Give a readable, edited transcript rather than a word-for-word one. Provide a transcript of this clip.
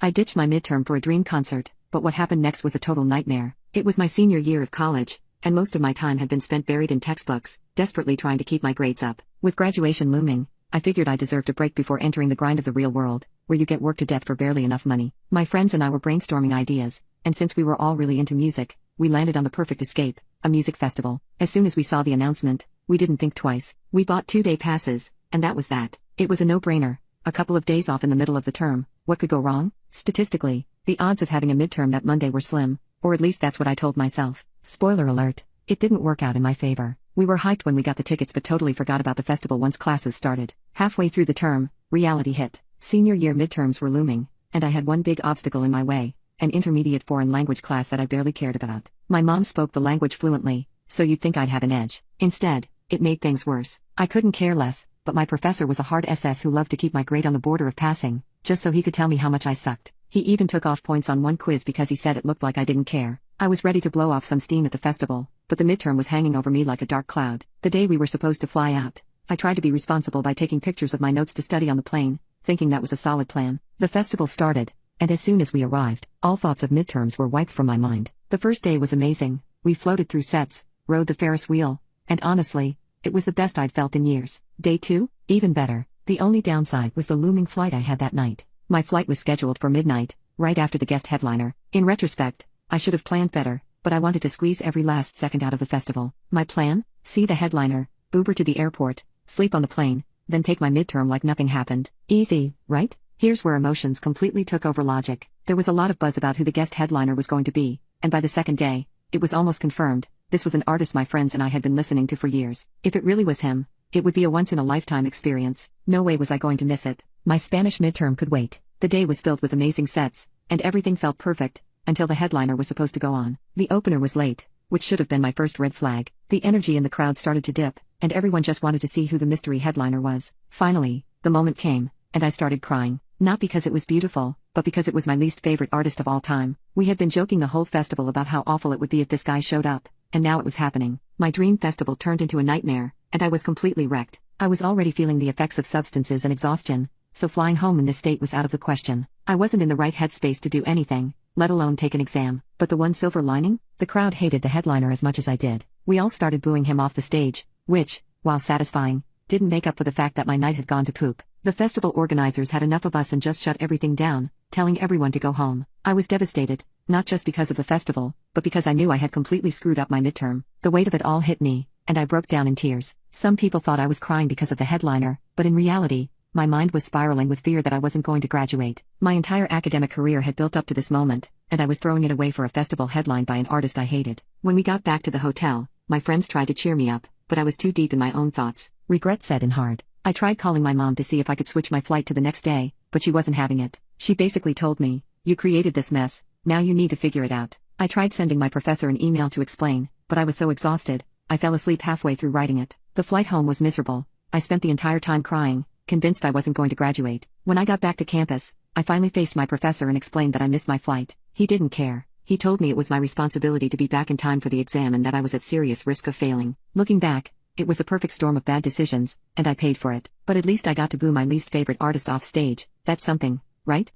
I ditched my midterm for a dream concert, but what happened next was a total nightmare. It was my senior year of college, and most of my time had been spent buried in textbooks, desperately trying to keep my grades up. With graduation looming, I figured I deserved a break before entering the grind of the real world, where you get worked to death for barely enough money. My friends and I were brainstorming ideas, and since we were all really into music, we landed on the perfect escape, a music festival. As soon as we saw the announcement, we didn't think twice. We bought 2-day passes, and that was that. It was a no-brainer. A couple of days off in the middle of the term, what could go wrong? Statistically, the odds of having a midterm that Monday were slim, or at least that's what I told myself. Spoiler alert, it didn't work out in my favor. We were hyped when we got the tickets but totally forgot about the festival once classes started. Halfway through the term, reality hit. Senior year midterms were looming, and I had one big obstacle in my way, an intermediate foreign language class that I barely cared about. My mom spoke the language fluently, so you'd think I'd have an edge. Instead, it made things worse. I couldn't care less, but my professor was a hard SS who loved to keep my grade on the border of passing, just so he could tell me how much I sucked. He even took off points on one quiz because he said it looked like I didn't care. I was ready to blow off some steam at the festival, but the midterm was hanging over me like a dark cloud. The day we were supposed to fly out, I tried to be responsible by taking pictures of my notes to study on the plane, thinking that was a solid plan. The festival started, and as soon as we arrived, all thoughts of midterms were wiped from my mind. The first day was amazing. We floated through sets, rode the Ferris wheel, and honestly, it was the best I'd felt in years. Day 2, even better. The only downside was the looming flight I had that night. My flight was scheduled for midnight, right after the guest headliner. In retrospect, I should have planned better, but I wanted to squeeze every last second out of the festival. My plan? See the headliner, Uber to the airport, sleep on the plane, then take my midterm like nothing happened. Easy, right? Here's where emotions completely took over logic. There was a lot of buzz about who the guest headliner was going to be, and by the second day, it was almost confirmed. This was an artist my friends and I had been listening to for years. If it really was him, it would be a once-in-a-lifetime experience. No way was I going to miss it. My Spanish midterm could wait. The day was filled with amazing sets, and everything felt perfect, until the headliner was supposed to go on. The opener was late, which should have been my first red flag. The energy in the crowd started to dip, and everyone just wanted to see who the mystery headliner was. Finally, the moment came, and I started crying. Not because it was beautiful, but because it was my least favorite artist of all time. We had been joking the whole festival about how awful it would be if this guy showed up, and now it was happening. My dream festival turned into a nightmare, and I was completely wrecked. I was already feeling the effects of substances and exhaustion, so flying home in this state was out of the question. I wasn't in the right headspace to do anything, let alone take an exam. But the one silver lining? The crowd hated the headliner as much as I did. We all started booing him off the stage, which, while satisfying, didn't make up for the fact that my night had gone to poop. The festival organizers had enough of us and just shut everything down, telling everyone to go home. I was devastated, not just because of the festival, but because I knew I had completely screwed up my midterm. The weight of it all hit me, and I broke down in tears. Some people thought I was crying because of the headliner, but in reality, my mind was spiraling with fear that I wasn't going to graduate. My entire academic career had built up to this moment, and I was throwing it away for a festival headlined by an artist I hated. When we got back to the hotel, my friends tried to cheer me up, but I was too deep in my own thoughts. Regret set in hard. I tried calling my mom to see if I could switch my flight to the next day, but she wasn't having it. She basically told me, "You created this mess, now you need to figure it out." I tried sending my professor an email to explain, but I was so exhausted, I fell asleep halfway through writing it. The flight home was miserable. I spent the entire time crying, convinced I wasn't going to graduate. When I got back to campus, I finally faced my professor and explained that I missed my flight. He didn't care. He told me it was my responsibility to be back in time for the exam and that I was at serious risk of failing. Looking back, it was the perfect storm of bad decisions, and I paid for it. But at least I got to boo my least favorite artist off stage. That's something, right?